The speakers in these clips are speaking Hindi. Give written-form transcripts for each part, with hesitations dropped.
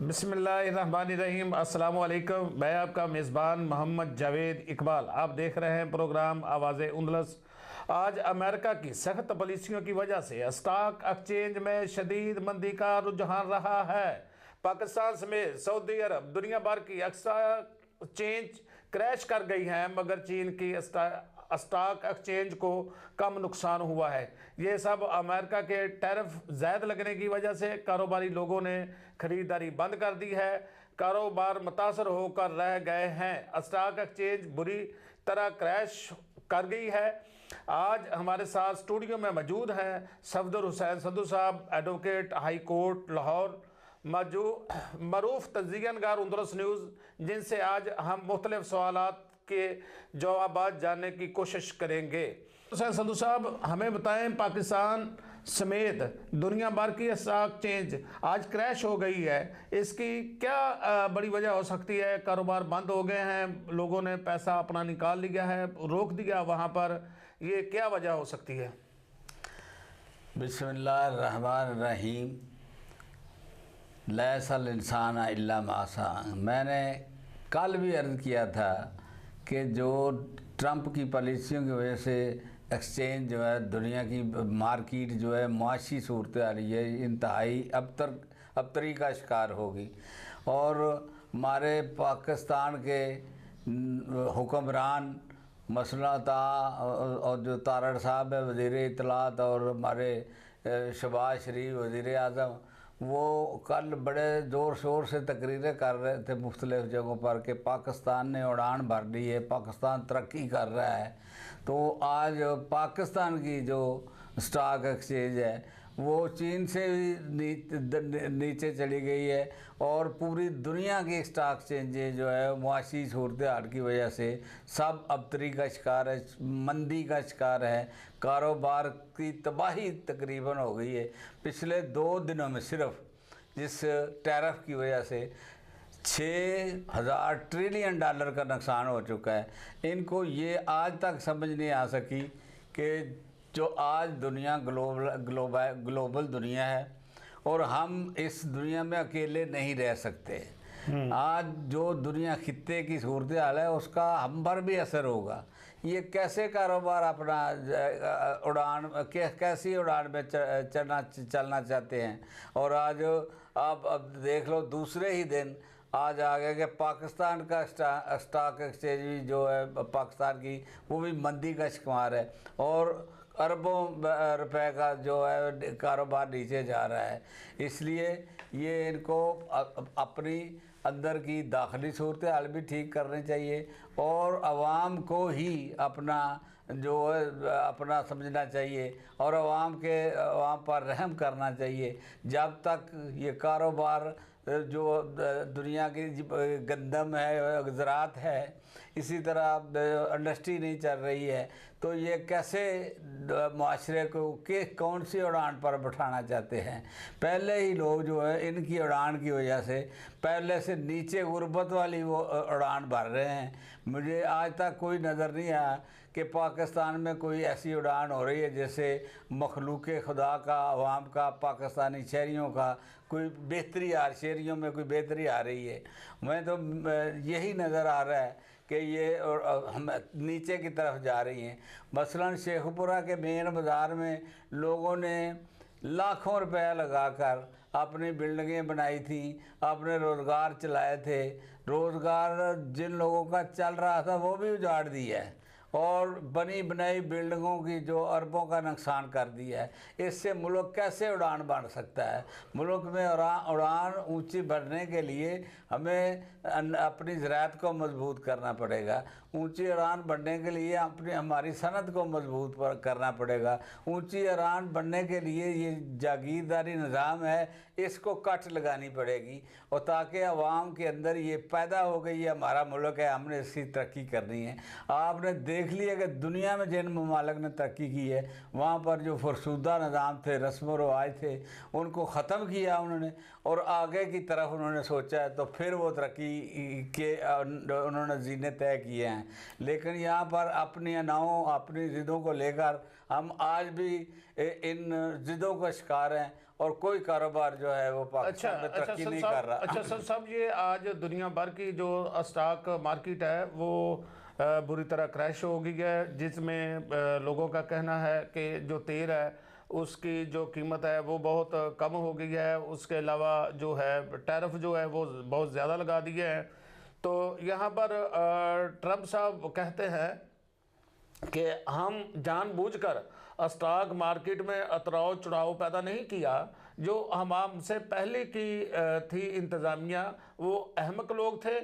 बिस्मिल्लाहिर्रहमानिर्रहीम। अस्सलाम वालेकुम। मैं आपका मेज़बान मोहम्मद जावेद इकबाल। आप देख रहे हैं प्रोग्राम आवाज़े उंदलस। आज अमेरिका की सख्त पॉलिसियों की वजह से स्टॉक एक्सचेंज में शदीद मंदी का रुझान रहा है। पाकिस्तान समेत सऊदी अरब दुनिया भर की एक्सचेंज क्रैश कर गई हैं, मगर चीन की स्टॉक एक्सचेंज को कम नुकसान हुआ है। ये सब अमेरिका के टैरिफ ज़ायद लगने की वजह से कारोबारी लोगों ने खरीदारी बंद कर दी है। कारोबार मुतासर होकर रह गए हैं। स्टॉक एक्सचेंज बुरी तरह क्रैश कर गई है। आज हमारे साथ स्टूडियो में मौजूद हैं सफदर हुसैन संधू साहब, एडवोकेट, हाई कोर्ट लाहौर, मरूफ तजियनगार उंदलस न्यूज़, जिनसे आज हम मुख्तलिफ सवालात के जवाब जानने की कोशिश करेंगे। हुसैन संधू साहब, हमें बताएं, पाकिस्तान समेत दुनिया भर की स्टॉक एक्सचेंज आज क्रैश हो गई है, इसकी क्या बड़ी वजह हो सकती है? कारोबार बंद हो गए हैं, लोगों ने पैसा अपना निकाल लिया है, रोक दिया वहाँ पर, ये क्या वजह हो सकती है? बिस्मिल्लाहिर्रहमानिर्रहीम। लैसल इंसान इल्ला मासा। मैंने कल भी अर्ज़ किया था कि जो ट्रंप की पॉलिसियों की वजह से एक्सचेंज जो है, दुनिया की मार्केट जो है, मुआशी सूरत आ रही है, इंतहाई अबतरी का शिकार होगी। और हमारे पाकिस्तान के हुक्मरान मसला और जो तारड़ साहब है वज़ीर इत्तलात, और हमारे शहबाज शरीफ वज़ीर आज़म, वो कल बड़े ज़ोर शोर से तकरीरें कर रहे थे मुख्तलिफ़ जगहों पर कि पाकिस्तान ने उड़ान भर ली है, पाकिस्तान तरक्की कर रहा है। तो आज पाकिस्तान की जो स्टॉक एक्सचेंज है वो चीन से भी नीचे चली गई है, और पूरी दुनिया की स्टॉक एक्सचेंजें जो है मुआशी सूरत हाल की वजह से सब अबतरी का शिकार है, मंदी का शिकार है। कारोबार की तबाही तकरीबन हो गई है। पिछले 2 दिनों में सिर्फ जिस टैरिफ की वजह से 6000 ट्रिलियन डॉलर का नुकसान हो चुका है। इनको ये आज तक समझ नहीं आ सकी कि जो आज दुनिया ग्लोबल दुनिया है, और हम इस दुनिया में अकेले नहीं रह सकते। आज जो दुनिया खित्ते की सूरत हाल है उसका हम पर भी असर होगा। ये कैसे कारोबार अपना उड़ान कैसी उड़ान में चलना चाहते हैं। और आज आप अब देख लो, दूसरे ही दिन आज आ गया कि पाकिस्तान का स्टॉक एक्सचेंज भी जो है पाकिस्तान की, वो भी मंदी का शिकार है, और अरबों रुपए का जो है कारोबार नीचे जा रहा है। इसलिए ये इनको अपनी अंदर की दाखिली सूरत हाल भी ठीक करनी चाहिए, और आवाम को ही अपना जो है अपना समझना चाहिए, और आवाम पर रहम करना चाहिए। जब तक ये कारोबार जो दुनिया की गंदम है, ज़राअत है, इसी तरह इंडस्ट्री नहीं चल रही है, तो ये कैसे माशरे को कौन सी उड़ान पर बिठाना चाहते हैं? पहले ही लोग जो है इनकी उड़ान की वजह से पहले से नीचे गुर्बत वाली वो उड़ान भर रहे हैं। मुझे आज तक कोई नज़र नहीं आया कि पाकिस्तान में कोई ऐसी उड़ान हो रही है जैसे मखलूक खुदा का, अवाम का, पाकिस्तानी शहरियों का कोई बेहतरी शहरियों में कोई बेहतरी आ रही है। मैं तो यही नज़र आ रहा है कि ये हम नीचे की तरफ जा रही हैं। मसलन शेखपुरा के मेन बाज़ार में लोगों ने लाखों रुपया लगाकर अपनी बिल्डिंगें बनाई थी, अपने रोज़गार चलाए थे। रोज़गार जिन लोगों का चल रहा था वो भी उजाड़ दिया है, और बनी बनाई बिल्डिंगों की जो अरबों का नुकसान कर दिया है। इससे मुल्क कैसे उड़ान बन सकता है? मुल्क में उड़ान ऊंची बढ़ने के लिए हमें अपनी ज़राअत को मजबूत करना पड़ेगा। ऊंची उड़ान बढ़ने के लिए हमारी सनत को मजबूत करना पड़ेगा। ऊंची उड़ान बढ़ने के लिए ये जागीरदारी निज़ाम है, इसको कट लगानी पड़ेगी, और ताकि आवाम के अंदर ये पैदा हो गई है हमारा मुल्क है, हमने इसकी तरक्की करनी है। आपने देख लिया कि दुनिया में जिन ममालिक ने तरक्की की है वहाँ पर जो फरसूदा निज़ाम थे, रस्म व रवाज थे, उनको ख़त्म किया उन्होंने, और आगे की तरफ उन्होंने सोचा है, तो फिर वो तरक्की के उन्होंने जीने तय किए हैं। लेकिन यहाँ पर अपनी अनाओं, अपनी ज़िदों को लेकर हम आज भी इन ज़िदों का शिकार हैं, और कोई कारोबार जो है वो पाकिस्तान में तरक्की नहीं कर रहा। अच्छा सर साहब, ये आज दुनिया भर की जो स्टॉक मार्केट है वो बुरी तरह क्रैश हो गई है, जिसमें लोगों का कहना है कि जो तेल है उसकी जो कीमत है वो बहुत कम हो गई है। उसके अलावा जो है टैरिफ जो है वो बहुत ज़्यादा लगा दिए हैं। तो यहाँ पर ट्रंप साहब कहते हैं कि हम जानबूझकर स्टॉक मार्केट में उतराव चढ़ाव पैदा नहीं किया। जो हमसे पहले की थी इंतज़ामिया, वो अहमक लोग थे।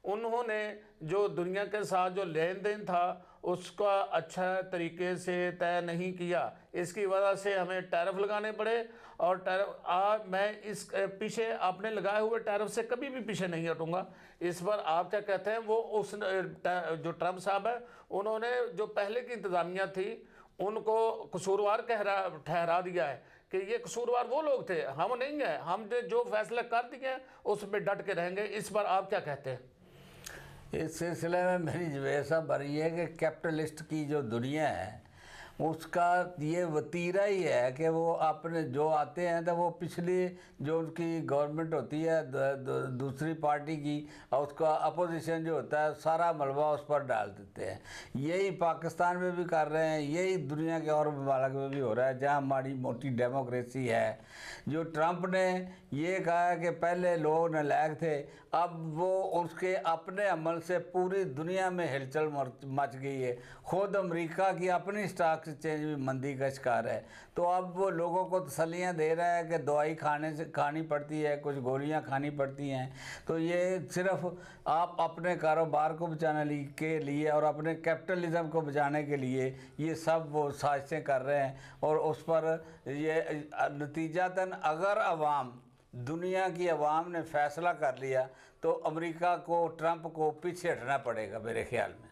उन्होंने जो दुनिया के साथ जो लेन देन था उसका अच्छा तरीके से तय नहीं किया। इसकी वजह से हमें टैरिफ लगाने पड़े। और टैरिफ मैं इस पीछे आपने लगाए हुए टैरिफ से कभी भी पीछे नहीं हटूंगा। इस पर आप क्या कहते हैं? वो उस जो ट्रंप साहब है उन्होंने जो पहले की इंतज़ामिया थी उनको कसूरवार ठहरा दिया है कि ये कसूरवार वो लोग थे, हम नहीं है। हम जो फैसला कर दिए उस पर डट के रहेंगे। इस पर आप क्या कहते हैं? इस सिलसिले में मेरी ऐसा बरी है कि कैपिटलिस्ट की जो दुनिया है उसका ये वतीरा ही है कि वो अपने जो आते हैं तो वो पिछली जो उनकी गवर्नमेंट होती है दूसरी पार्टी की, और उसका अपोजिशन जो होता है सारा मलबा उस पर डाल देते हैं। यही पाकिस्तान में भी कर रहे हैं, यही दुनिया के और ममालिक में भी हो रहा है जहाँ हमारी मोटी डेमोक्रेसी है। जो ट्रंप ने ये कहा है कि पहले लोग नालायक थे, अब वो उसके अपने अमल से पूरी दुनिया में हिलचल मच गई है। खुद अमेरिका की अपनी स्टॉक एक्सचेंज भी मंदी का शिकार है। तो अब वो लोगों को तसल्लियाँ दे रहा है कि दवाई खानी पड़ती है, कुछ गोलियां खानी पड़ती हैं। तो ये सिर्फ आप अपने कारोबार को बचाने के लिए और अपने कैपिटलिज्म को बचाने के लिए ये सब वो साजिशें कर रहे हैं। और उस पर ये नतीजतन अगर अवाम, दुनिया की अवाम ने फैसला कर लिया तो अमेरिका को, ट्रंप को पीछे हटना पड़ेगा मेरे ख्याल में।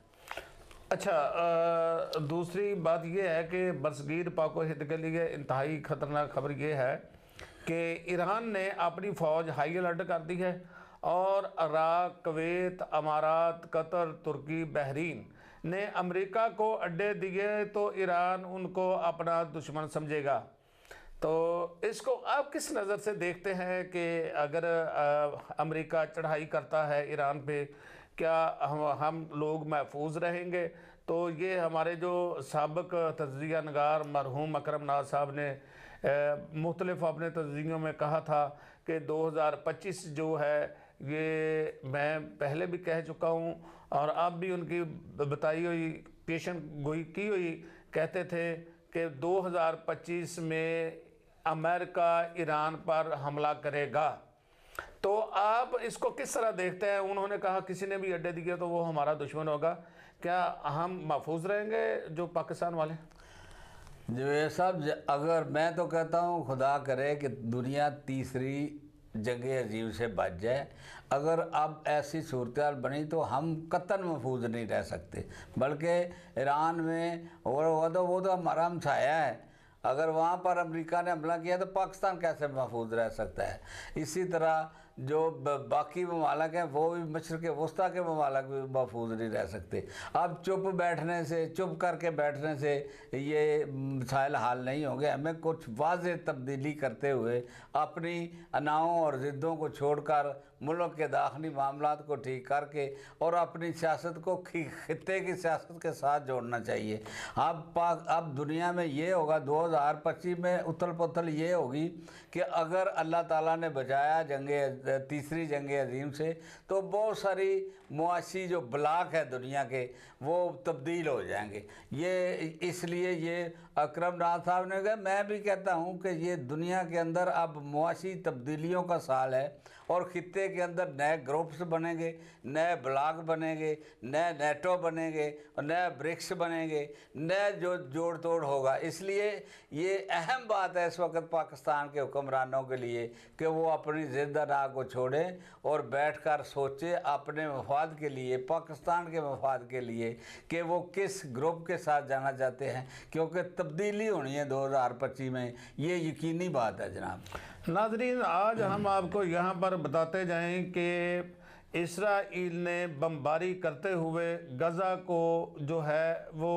अच्छा, दूसरी बात यह है कि बरसगीर पाको हिंद के लिए इंतहाई ख़तरनाक खबर यह है कि ईरान ने अपनी फ़ौज हाई अलर्ट कर दी है और इराक, कुवैत, अमारात, कतर, तुर्की, बहरीन ने अमेरिका को अड्डे दिए तो ईरान उनको अपना दुश्मन समझेगा। तो इसको आप किस नज़र से देखते हैं कि अगर अमेरिका चढ़ाई करता है ईरान पे, क्या हम लोग महफूज रहेंगे? तो ये हमारे जो साबिक तज्ज़िया नगार मरहूम अकरम नाज साहब ने मुख्तलिफ अपने तज्ज़ियों में कहा था कि 2025 जो है, ये मैं पहले भी कह चुका हूँ और आप भी उनकी बताई हुई पेशन गोई की हुई कहते थे कि 2025 में अमेरिका ईरान पर हमला करेगा। तो आप इसको किस तरह देखते हैं? उन्होंने कहा किसी ने भी अड्डे दिए तो वो हमारा दुश्मन होगा। क्या हम महफूज रहेंगे जो पाकिस्तान वाले? जो ये सब, अगर मैं तो कहता हूँ खुदा करे कि दुनिया तीसरी जंग अजीम से बच जाए। अगर अब ऐसी सूरत बनी तो हम कतन महफूज नहीं रह सकते, बल्कि ईरान में और वो तो हमारा हमसाया है। अगर वहाँ पर अमेरिका ने हमला किया तो पाकिस्तान कैसे महफूज रह सकता है? इसी तरह जो बाकी ममालिक हैं वो भी मशरिक़ वस्ता के ममालिक भी महफूज नहीं रह सकते। अब चुप करके बैठने से ये मसाइल हल नहीं होंगे। हमें कुछ वाज़ेह तब्दीली करते हुए अपनी अनाओं और ज़िद्दों को छोड़कर मुल्क के दाखिली मामलात को ठीक करके और अपनी सियासत को खित्ते की सियासत के साथ जोड़ना चाहिए। अब दुनिया में ये होगा, 2025 में उथल पुथल ये होगी कि अगर अल्लाह ताला ने बचाया तीसरी जंग अजीम से तो बहुत सारी मुआशी जो ब्लाक है दुनिया के वो तब्दील हो जाएंगे। ये इसलिए ये अकरम नाथ साहब ने कहा, मैं भी कहता हूँ कि ये दुनिया के अंदर अब मुआशी तब्दीलियों का साल है और खित्ते के अंदर नए ग्रुप्स बनेंगे, नए ब्लॉक बनेंगे, नए नेटो बनेंगे और नए ब्रिक्स बनेंगे, नए जो जोड़ तोड़ होगा। इसलिए ये अहम बात है इस वक्त पाकिस्तान के हुक्मरानों के लिए कि वो अपनी ज़िंदा को छोड़ें और बैठकर सोचें अपने मफाद के लिए, पाकिस्तान के मफाद के लिए कि वो किस ग्रुप के साथ जाना चाहते हैं, क्योंकि तब्दीली होनी है 2025 में, ये यकीनी बात है जनाब। नाज़रीन, आज हम आपको यहाँ पर बताते जाएं कि इसराइल ने बमबारी करते हुए गज़ा को जो है वो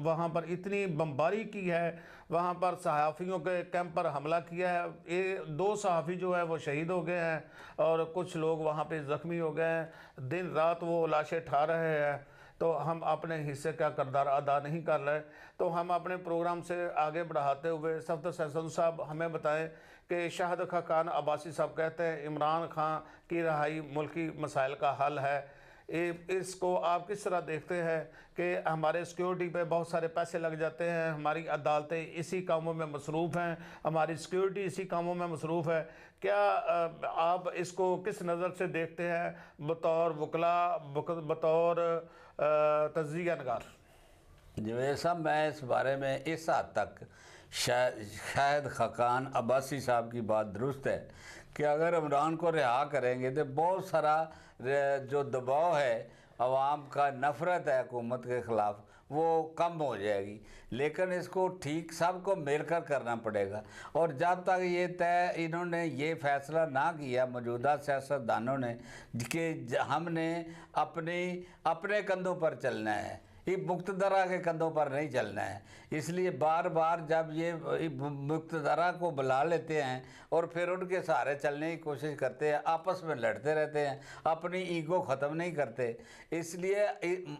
वहाँ पर इतनी बमबारी की है, वहाँ पर सहाफ़ियों के कैंप पर हमला किया है। ये 2 सहाफ़ी जो है वो शहीद हो गए हैं और कुछ लोग वहाँ पे ज़ख्मी हो गए हैं। दिन रात वो लाशें ठा रहे हैं। तो हम अपने हिस्से का किरदार अदा नहीं कर रहे। तो हम अपने प्रोग्राम से आगे बढ़ाते हुए सफदर संधू साहब हमें बताएं कि शाहिद खान अब्बासी साहब कहते हैं इमरान खान की रहाई मुल्की मसाइल का हल है। इसको आप किस तरह देखते हैं कि हमारे सिक्योरिटी पे बहुत सारे पैसे लग जाते हैं, हमारी अदालतें इसी कामों में मसरूफ़ हैं, हमारी सिक्योरिटी इसी कामों में मसरूफ़ है। क्या आप इसको किस नज़र से देखते हैं बतौर वकला, बतौर तज्ज़िया नगार? जवेद साहब, मैं इस बारे में इस हद तक शाहिद खान अब्बासी साहब की बात दुरुस्त है कि अगर इमरान को रिहा करेंगे तो बहुत सारा जो दबाव है अवाम का, नफ़रत है हुकूमत के ख़िलाफ़, वो कम हो जाएगी। लेकिन इसको ठीक सबको मिलकर करना पड़ेगा। और जब तक ये तय इन्होंने ये फ़ैसला ना किया मौजूदा सियासतदानों ने कि हमने अपने कंधों पर चलना है, ये मुक्तदरा के कंधों पर नहीं चलना है, इसलिए बार बार जब ये मुक्तदरा को बुला लेते हैं और फिर उनके सहारे चलने की कोशिश करते हैं, आपस में लड़ते रहते हैं, अपनी ईगो ख़त्म नहीं करते। इसलिए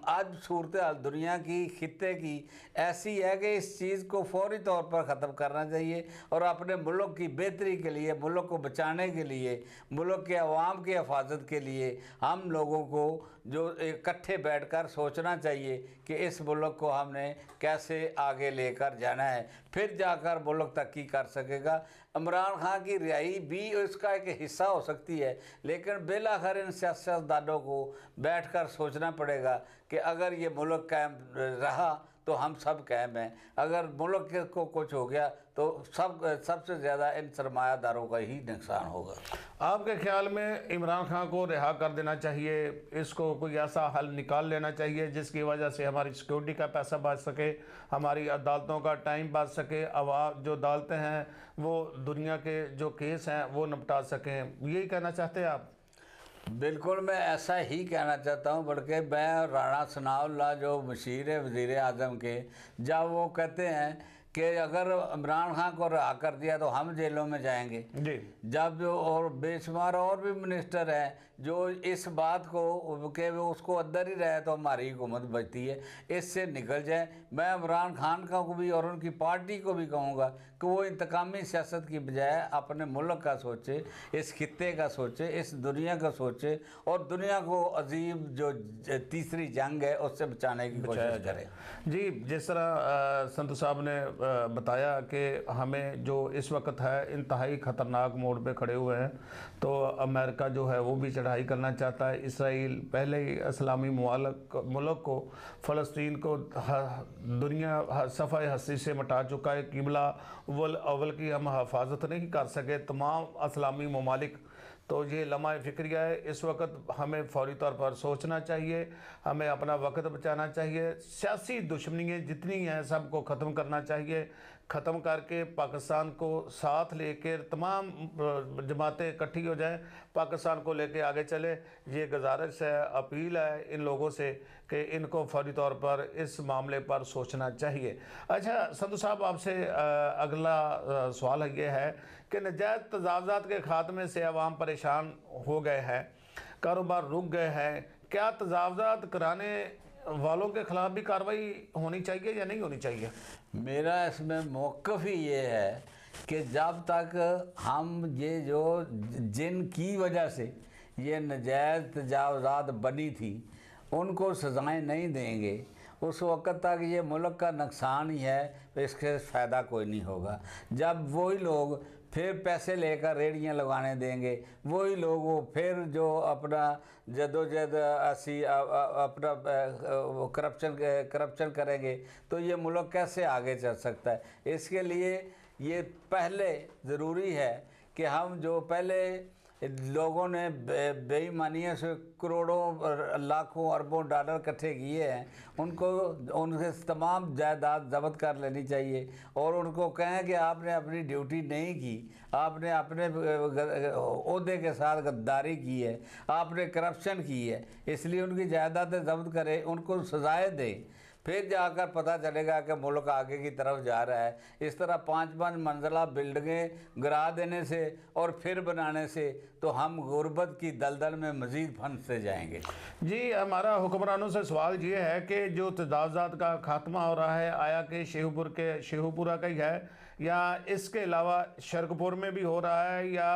आज सूरत हाल दुनिया की, खित्ते की ऐसी है कि इस चीज़ को फौरी तौर पर ख़त्म करना चाहिए और अपने मुल्क की बेहतरी के लिए, मुल्क को बचाने के लिए, मुल्क के अवाम की हिफाजत के लिए हम लोगों को जो इकट्ठे बैठकर सोचना चाहिए कि इस मुल्क को हमने कैसे आगे लेकर जाना है, फिर जाकर मुल्क तरक्की कर सकेगा। इमरान खान की रिहाई भी इसका एक हिस्सा हो सकती है, लेकिन बिलाखिर इन सियासतदानों को बैठकर सोचना पड़ेगा कि अगर ये मुल्क कायम रहा तो हम सब कायम हैं, अगर मुल्क को कुछ हो गया तो सबसे ज़्यादा इन सरमायादारों का ही नुकसान होगा। आपके ख्याल में इमरान खान को रिहा कर देना चाहिए, इसको कोई ऐसा हल निकाल लेना चाहिए जिसकी वजह से हमारी सिक्योरिटी का पैसा बच सके, हमारी अदालतों का टाइम बच सके, आवाम जो अदालतें हैं वो दुनिया के जो केस हैं वो निपटा सकें, यही कहना चाहते हैं आप? बिल्कुल, मैं ऐसा ही कहना चाहता हूँ। बल्कि मैं राणा सनाउल्लाह जो मशीर है वज़ीर आज़म के, जब वो कहते हैं कि अगर इमरान खान को रिहा कर दिया तो हम जेलों में जाएंगे जी, जब जो और बेशुमार और भी मिनिस्टर हैं जो इस बात को कि वो उसको अंदर ही रहे तो हमारी हुकूमत बचती है, इससे निकल जाए। मैं इमरान खान का को भी और उनकी पार्टी को भी कहूँगा कि वो इंतकामी सियासत की बजाय अपने मुल्क का सोचे, इस खित्ते का सोचे, इस दुनिया का सोचे और दुनिया को अजीम जो तीसरी जंग है उससे बचाने की कोशिश करें। जी, जिस तरह संतू साहब ने बताया कि हमें जो इस वक्त है इंतहाई ख़तरनाक मोड़ पे खड़े हुए हैं, तो अमेरिका जो है वो भी चढ़ाई करना चाहता है। इसराइल पहले ही इस्लामी मुल्क को, फ़लस्तीन को दुनिया सफ़ाए हस्ती से मिटा चुका है। किबला अव्वल की हम हिफाजत नहीं कर सके तमाम इस्लामी ममालिक, तो ये लम्हा फ़िक्रिया है। इस वक्त हमें फौरी तौर पर सोचना चाहिए, हमें अपना वक्त बचाना चाहिए, सियासी दुश्मनियाँ जितनी हैं सबको ख़त्म करना चाहिए। ख़त्म करके पाकिस्तान को साथ लेकर तमाम जमातें इकट्ठी हो जाएं, पाकिस्तान को लेके आगे चले। ये गुजारिश है, अपील है इन लोगों से कि इनको फौरी तौर पर इस मामले पर सोचना चाहिए। अच्छा संधू साहब, आपसे अगला सवाल ये है कि नाजायज़ तजावुज़ात के खात्मे से अवाम परेशान हो गए हैं, कारोबार रुक गए हैं, क्या तजावुज़ात कराने वालों के ख़िलाफ़ भी कार्रवाई होनी चाहिए या नहीं होनी चाहिए? मेरा इसमें मौक़िफ़ ही ये है कि जब तक हम ये जो जिनकी वजह से ये नाजायज़ तजावुज़ात बनी थी उनको सज़ाएँ नहीं देंगे, उस वक़्त तक ये मुल्क का नुकसान ही है, तो इसके फ़ायदा कोई नहीं होगा। जब वही लोग फिर पैसे लेकर रेहड़ियाँ लगाने देंगे, वही लोग वो फिर जो अपना जदोजहद अपना करप्शन करेंगे, तो ये मुल्क कैसे आगे चल सकता है? इसके लिए ये पहले ज़रूरी है कि हम जो पहले लोगों ने बेईमानियों से करोड़ों लाखों अरबों डॉलर इकट्ठे किए हैं, उनको उनसे तमाम जायदाद जब्त कर लेनी चाहिए और उनको कहें कि आपने अपनी ड्यूटी नहीं की, आपने अपने ओहदे के साथ गद्दारी की है, आपने करप्शन की है, इसलिए उनकी जायदादें जब्त करें, उनको सजाएं दें। फिर जाकर पता चलेगा कि मुल्क आगे की तरफ जा रहा है। इस तरह 5-5 मंजिला बिल्डिंगें गिरा देने से और फिर बनाने से तो हम गुर्बत की दलदल में मज़ीद फंसते जाएंगे। जी, हमारा हुक्मरानों से सवाल ये है कि जो तजावुज़ात का खात्मा हो रहा है, आया कि शेखुपुरा का ही है या इसके अलावा शरकपुर में भी हो रहा है या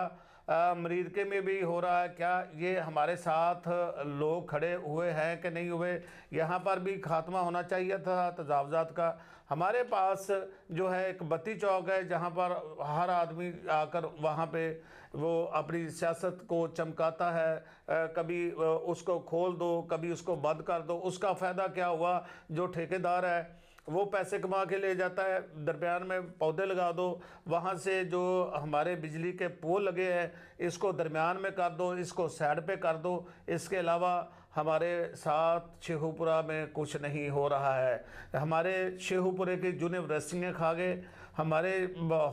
मरीद के में भी हो रहा है? क्या ये हमारे साथ लोग खड़े हुए हैं कि नहीं हुए? यहाँ पर भी खात्मा होना चाहिए था तजावुज़ात का। हमारे पास जो है एक बत्ती चौक है जहाँ पर हर आदमी आकर वहाँ पे वो अपनी सियासत को चमकाता है, कभी उसको खोल दो, कभी उसको बंद कर दो। उसका फ़ायदा क्या हुआ? जो ठेकेदार है वो पैसे कमा के ले जाता है, दरमियान में पौधे लगा दो, वहाँ से जो हमारे बिजली के पोल लगे हैं इसको दरमियान में कर दो, इसको साइड पे कर दो। इसके अलावा हमारे साथ शेखुपुरा में कुछ नहीं हो रहा है। हमारे शेखुपुरे की यूनिवर्सिटियाँ खा गए, हमारे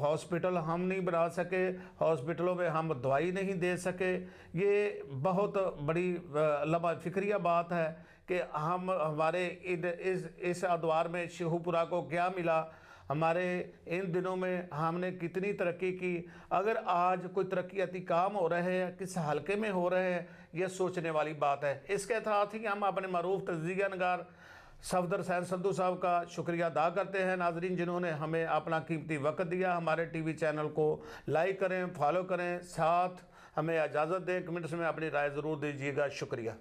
हॉस्पिटल हम नहीं बना सके, हॉस्पिटलों में हम दवाई नहीं दे सके। ये बहुत बड़ी लम्हा फिक्रिया बात है कि हमारे इस अदवार में शेखुपुरा को क्या मिला, हमारे इन दिनों में हमने कितनी तरक्की की। अगर आज कोई तरक्याती काम हो रहे हैं, किस हल्के में हो रहे हैं, यह सोचने वाली बात है। इसके साथ ही हम अपने मरूफ तजिया नगार सफदर सैन संधू साहब का शुक्रिया अदा करते हैं नाजरीन, जिन्होंने हमें अपना कीमती वक्त दिया। हमारे टीवी चैनल को लाइक करें, फॉलो करें, साथ हमें इजाज़त दें। कमेंट्स में अपनी राय ज़रूर दीजिएगा। शुक्रिया।